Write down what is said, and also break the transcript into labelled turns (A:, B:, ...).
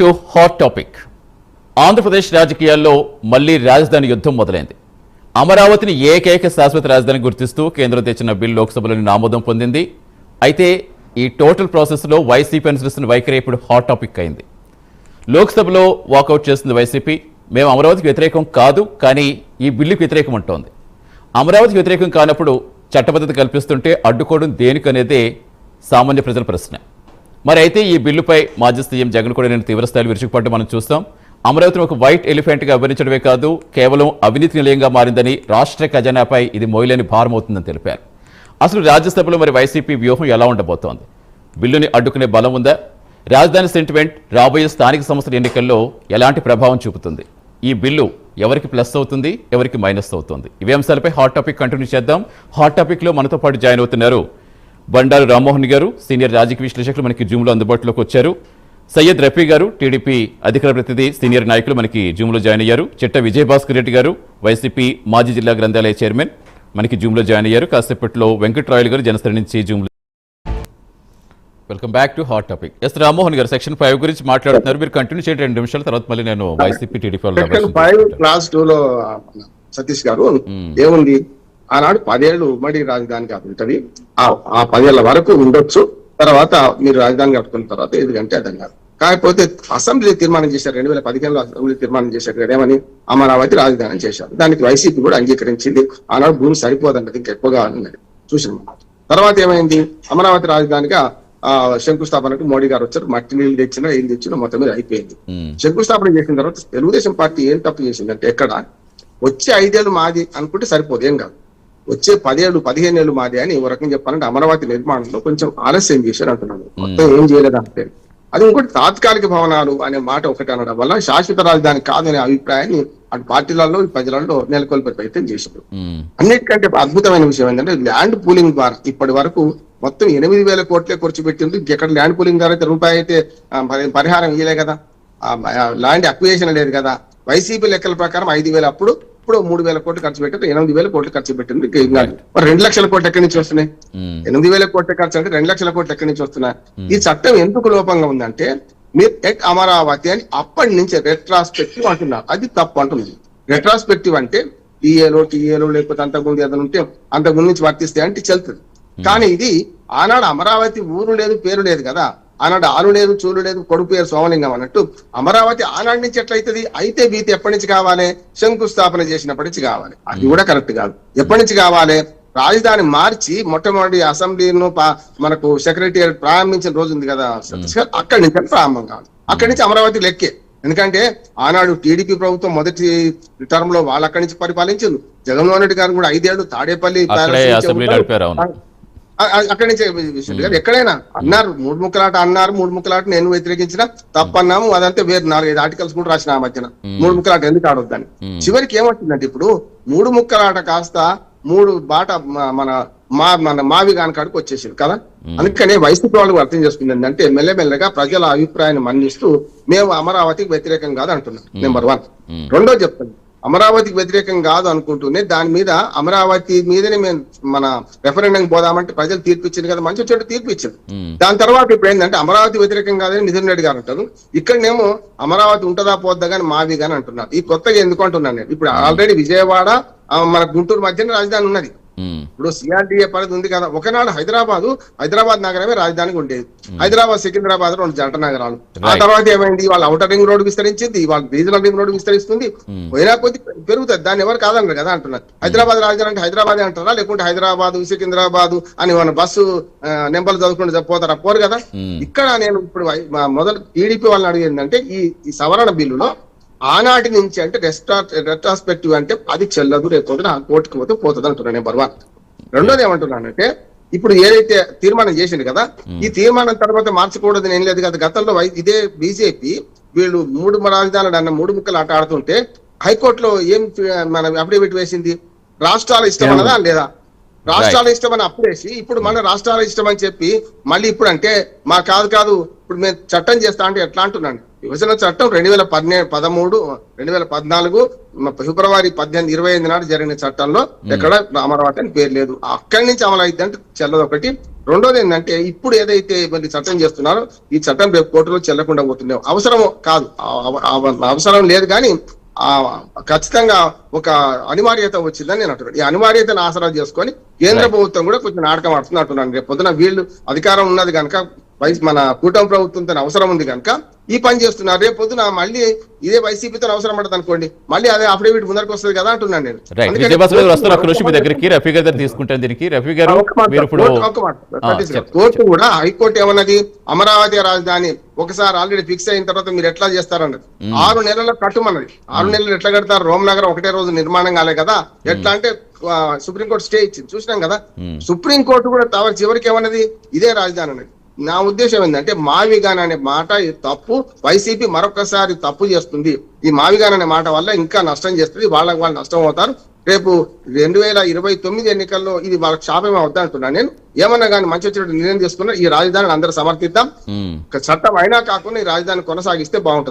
A: To hot topic. Andhra Pradesh రాజకీయాల్లో మళ్లీ రాజధాని యుద్ధం మొదలైంది. అమరావతిని ఏకైక శాశ్వత రాజధాని గుర్తిస్తూ కేంద్రం తెచ్చిన బిల్ లోక్సభలోని ఆమోదం పొందింది. అయితే ఈ టోటల్ ప్రాసెస్లో వైసీపీ అనుసరిస్తున్న వైఖరి ఇప్పుడు హాట్ టాపిక్ అయింది. లోక్సభలో వాకౌట్ చేస్తుంది వైసీపీ. మేము అమరావతికి వ్యతిరేకం కాదు, కానీ ఈ బిల్లుకు వ్యతిరేకం అంటోంది. అమరావతికి వ్యతిరేకం కానప్పుడు చట్టబద్ధత కల్పిస్తుంటే అడ్డుకోవడం దేనికనేదే సామాన్య ప్రజల ప్రశ్న. మరి అయితే ఈ బిల్లుపై మాజీ సీఎం జగన్ కూడా నేను తీవ్రస్థాయిలో విరుచుకుపడ్డం మనం చూస్తాం. అమరావతిని ఒక వైట్ ఎలిఫెంట్గా అభివర్ణించడమే కాదు, కేవలం అవినీతి నిలయంగా మారిందని, రాష్ట్ర ఖజానాపై ఇది మోయలేని భారం అవుతుందని తెలిపారు. అసలు రాజ్యసభలో మరి వైసీపీ వ్యూహం ఎలా ఉండబోతోంది? బిల్లుని అడ్డుకునే బలం ఉందా? రాజధాని సెంటిమెంట్ రాబోయే స్థానిక సంస్థల ఎన్నికల్లో ఎలాంటి ప్రభావం చూపుతుంది? ఈ బిల్లు ఎవరికి ప్లస్ అవుతుంది, ఎవరికి మైనస్ అవుతుంది? ఇవే అంశాలపై హాట్ టాపిక్ కంటిన్యూ చేద్దాం. హాట్ టాపిక్లో మనతో పాటు జాయిన్ అవుతున్నారు బండారు రామ్మోహన్ గారు, సీనియర్ రాజకీయ విశ్లేషకులు మనకి జూమ్లో అందుబాటులోకి వచ్చారు. సయ్యద్ రఫీ గారు, టీడీపీ అధికార ప్రతినిధి, సీనియర్ నాయకులు మనకి జూమ్లో జాయిన్ అయ్యారు. చిట్ట విజయభాస్కర్ రెడ్డి గారు, వైసీపీ మాజీ జిల్లా గ్రంథాలయ చైర్మన్, మనకి జూమ్లో జాయిన్ అయ్యారు. కాసేపట్లో వెంకట్రాయలు గారు జనసేన నుంచి జూమ్లో. Welcome back to hot topic. S Rammohan గారు, సెక్షన్ 5 గురించి మాట్లాడుతున్నారు. మీరు కంటిన్యూ చేయండి 2 నిమిషాల తర్వాత మళ్ళీ నేను వైసీపీ టీడీపీ
B: క్లాస్ 2లో సతీష్ గారు ఏముంది, ఆనాడు 10 ఏళ్ళు ఉమ్మడి రాజధాని కట్టుకుంటది. ఆ 10 ఏళ్ల వరకు ఉండొచ్చు, తర్వాత మీరు రాజధాని కట్టుకున్న తర్వాత 5 గంటే అర్థం కాదు. కాకపోతే అసెంబ్లీ తీర్మానం చేశారు, 2015లో అసెంబ్లీ తీర్మానం చేశారు. ఏమని? అమరావతి రాజధాని చేశారు. దానికి వైసీపీ కూడా అంగీకరించింది. ఆనాడు భూమి సరిపోదన్నది, ఇంకా ఎక్కువగా ఉన్నది చూసాం. తర్వాత ఏమైంది? అమరావతి రాజధానిగా శంకుస్థాపనకు మోడీ గారు వచ్చారు. మట్టి నీళ్ళు తెచ్చినా ఏం తెచ్చినా మొత్తం మీద అయిపోయింది. శంకుస్థాపన చేసిన తర్వాత తెలుగుదేశం పార్టీ ఏం తప్పు చేసిందంటే, ఎక్కడ వచ్చే 5 ఏళ్ళు మాది అనుకుంటే సరిపోదు, ఏం కాదు, వచ్చే 10 ఏళ్ళు 15 ఏళ్ళు మాది అని ఒక రకంగా చెప్పాలంటే అమరావతి నిర్మాణంలో కొంచెం ఆలస్యం చేశారు అంటున్నాను. మొత్తం ఏం చేయలేదంటే అది ఇంకోటి తాత్కాలిక భవనాలు అనే మాట ఒకటి అనడం వల్ల శాశ్వత రాజధాని కాదనే అభిప్రాయాన్ని అటు పార్టీలలో ప్రజలలో నెలకొల్పే ప్రయత్నం చేశారు. అన్నిటికంటే అద్భుతమైన విషయం ఏంటంటే ల్యాండ్ పూలింగ్ ద్వారా ఇప్పటి వరకు మొత్తం 8,000 కోట్లే ఖర్చు పెట్టింది. ఎక్కడ ల్యాండ్ పూలింగ్ ద్వారా అయితే రూపాయి అయితే పరిహారం ఇయ్యలే కదా, ల్యాండ్ అక్విజిషన్ లేదు కదా. వైసీపీ లెక్కల ప్రకారం 5,000 అప్పుడు, ఇప్పుడు 3,000 కోట్లు ఖర్చు పెట్టారు, 8,000 కోట్లు ఖర్చు పెట్టింది. మరి 2 లక్షల కోట్లు ఎక్కడి నుంచి వస్తున్నాయి? 8,000 కోట్ల ఖర్చు అంటే 2 లక్షల కోట్లు ఎక్కడి నుంచి వస్తున్నాయి? ఈ చట్టం ఎందుకు లోపంగా ఉందంటే, మీరు ఎట్ అమరావతి అని అప్పటి నుంచి రెట్రాస్పెక్టివ్ అంటున్నారు. అది తప్పు అంటున్నారు. రెట్రాస్పెక్టివ్ అంటే టీఏలో లేకపోతే అంతకుముందు ఏదైనా ఉంటే అంతకుముందు నుంచి వర్తిస్తే అంటే చెల్తుంది. కానీ ఇది ఆనాడు అమరావతి ఊరు లేదు, పేరు లేదు కదా. ఆనాడు ఆరు లేదు, చూలు లేదు, కొడుకు పేరు సోమలింగం అన్నట్టు అమరావతి ఆనాడు నుంచి ఎట్లయితుంది? అయితే బీతి ఎప్పటి నుంచి కావాలి? శంకుస్థాపన చేసినప్పటి నుంచి కావాలి. అది కూడా కరెక్ట్ కాదు. ఎప్పటి నుంచి కావాలి? రాజధాని మార్చి మొట్టమొదటి అసెంబ్లీను మనకు సెక్రటేరియట్ ప్రారంభించిన రోజు ఉంది కదా, అక్కడి నుంచి ప్రారంభం కావాలి. అక్కడి నుంచి అమరావతి లెక్కే. ఎందుకంటే ఆనాడు టీడీపీ ప్రభుత్వం మొదటి టర్మ్ లో వాళ్ళు అక్కడి నుంచి పరిపాలించారు. జగన్మోహన్ రెడ్డి గారు కూడా 5 ఏళ్లు తాడేపల్లి అక్కడి నుంచి ఎక్కడైనా అన్నారు, 3 ముక్కలాట అన్నారు. 3 ముక్కలాట నేను వ్యతిరేకించిన తప్పన్నాము. అదంతా వేరు 4-5 ఆర్టికల్స్ కూడా రాసిన ఆ మధ్యన 3 ముక్కలాట ఎందుకు ఆడొద్దని. చివరికి ఏమవుతుందంటే ఇప్పుడు 3 ముక్కలాట కాస్త 3 బాట మన మావి కాడికి వచ్చేసారు కదా. అందుకనే వైసీపీ వాళ్ళు అర్థం చేసుకుంది ఏంటంటే, మెల్లమెల్లగా ప్రజల అభిప్రాయాన్ని మన్నిస్తూ మేము అమరావతికి వ్యతిరేకం కాదు అంటున్నాం. నెంబర్ 1. రెండో చెప్తాను, అమరావతికి వ్యతిరేకం కాదు అనుకుంటూనే దాని మీద అమరావతి మీదనే మేము మన రెఫరెండం పోదామంటే ప్రజలు తీర్పు ఇచ్చింది కదా, మంచి చెడు తీర్పు ఇచ్చింది. దాని తర్వాత ఇప్పుడు ఏంటంటే అమరావతి వ్యతిరేకం కాదని మిథున్ రెడ్డి గారు అంటారు. ఇక్కడనేమో అమరావతి ఉంటుందా పోద్దా కానీ మావి కానీ అంటున్నారు. ఈ కొత్తగా ఎందుకు అంటున్నాను నేను, ఇప్పుడు ఆల్రెడీ విజయవాడ మన గుంటూరు మధ్యన రాజధాని ఉన్నది. ఇప్పుడు సిఆర్డీఏ పరిధి ఉంది కదా. ఒకనాడు హైదరాబాద్ నగరమే రాజధానికి ఉండేది. హైదరాబాద్ సికింద్రాబాద్ 2 జంట నగరాలు. ఆ తర్వాత ఏమైంది? వాళ్ళ ఔటర్ రింగ్ రోడ్డు విస్తరించింది, వాళ్ళ రీజనల్ రింగ్ రోడ్డు విస్తరిస్తుంది. పోయినా కొద్ది పెరుగుతుంది, దాన్ని ఎవరు కాదన్నారు కదా అంటున్నారు. హైదరాబాద్ రాజధాని అంటే హైదరాబాద్ అంటారా, లేకుంటే హైదరాబాద్ సికింద్రాబాద్ అని మన బస్సు నెంబర్లు చదువుకుంటూ పోతారా? పోరు కదా. ఇక్కడ నేను ఇప్పుడు మొదలు టీడీపీ వాళ్ళని అడిగేందంటే, ఈ సవరణ బిల్లులో ఆనాటి నుంచి అంటే రెట్రాస్పెక్టివ్ అంటే అది చెల్లదు, రేపు కోర్టుకు పోతే పోతుంది అంటున్నాను. నెంబర్ 1. రెండోది ఏమంటున్నానంటే, ఇప్పుడు ఏదైతే తీర్మానం చేసింది కదా, ఈ తీర్మానం తర్వాత మార్చకూడదని ఏం లేదు కదా. గతంలో ఇదే బీజేపీ వీళ్ళు 3 రాజధానులు అన్న 3 ముక్కలు ఆట ఆడుతుంటే హైకోర్టులో ఏం మన అఫిడవిట్ వేసింది? రాష్ట్రాల ఇష్టం అన్నదా లేదా? రాష్ట్రాల ఇష్టం అని అప్పుడేసి ఇప్పుడు మన రాష్ట్రాల ఇష్టం అని చెప్పి మళ్ళీ ఇప్పుడు అంటే మా కాదు ఇప్పుడు మేము చట్టం చేస్తా అంటే ఎట్లా అంటున్నాను. విభజన చట్టం 2014 ఫిబ్రవరి 18, 25 నాడు జరిగిన చట్టంలో ఎక్కడ అమరావతి అని పేరు లేదు. అక్కడి నుంచి అమలు అయితే అంటే చెల్లదు ఒకటి. రెండోది ఏంటంటే ఇప్పుడు ఏదైతే మరి చట్టం చేస్తున్నారో ఈ చట్టం రేపు కోర్టులో చెల్లకుండా పోతున్నాం. అవసరం కాదు, అవసరం లేదు, కానీ ఖచ్చితంగా ఒక అనివార్యత వచ్చిందని నేను అంటున్నాను. ఈ అనివార్యతను ఆసరా చేసుకొని కేంద్ర ప్రభుత్వం కూడా కొంచెం నాటకం ఆడుతుంది అంటున్నాను. రేపు పొద్దున వీళ్ళు అధికారం ఉన్నది కనుక, మన కూటమి ప్రభుత్వంతో అవసరం ఉంది కనుక ఈ పని చేస్తున్నారు. రేపు పొద్దున మళ్ళీ ఇదే వైసీపీతో అవసరం పడదు అనుకోండి, మళ్ళీ అదే అఫిడవిట్ ముందరకు వస్తుంది కదా అంటున్నాను నేను.
A: రఫీ గారు తీసుకుంటాను దీనికి. రఫీ గారు
B: కోర్టు కూడా, హైకోర్టు ఏమన్నది, అమరావతి రాజధాని ఒకసారి ఆల్రెడీ ఫిక్స్ అయిన తర్వాత మీరు ఎట్లా చేస్తారన్నది. 6 నెలల్లో కట్టుమన్నది. 6 నెలలు ఎట్లా కడతారు? రోమ్ నగరం ఒకటే రోజు నిర్మాణం కాలే కదా. ఎట్లా అంటే సుప్రీంకోర్టు స్టే ఇచ్చింది, చూసినాం కదా. సుప్రీంకోర్టు కూడా చివరికి ఏమన్నది, ఇదే రాజధాని అన్నది. నా ఉద్దేశం ఏంటంటే మావిగాన్ అనే మాట తప్పు, వైసీపీ మరొకసారి తప్పు చేస్తుంది. ఈ మావిగాన్ అనే మాట వల్ల ఇంకా నష్టం చేస్తుంది, వాళ్ళు నష్టం అవుతారు. రేపు 2029 ఎన్నికల్లో ఇది వాళ్ళకి శాపమే అవుతా అంటున్నాను నేను. ఏమన్నా కానీ మంచి వచ్చినట్టు నిర్ణయం తీసుకున్నా ఈ రాజధానిని అందరూ సమర్థిద్దాం. చట్టం అయినా కాకుండా ఈ రాజధాని కొనసాగిస్తే బాగుంటుంది.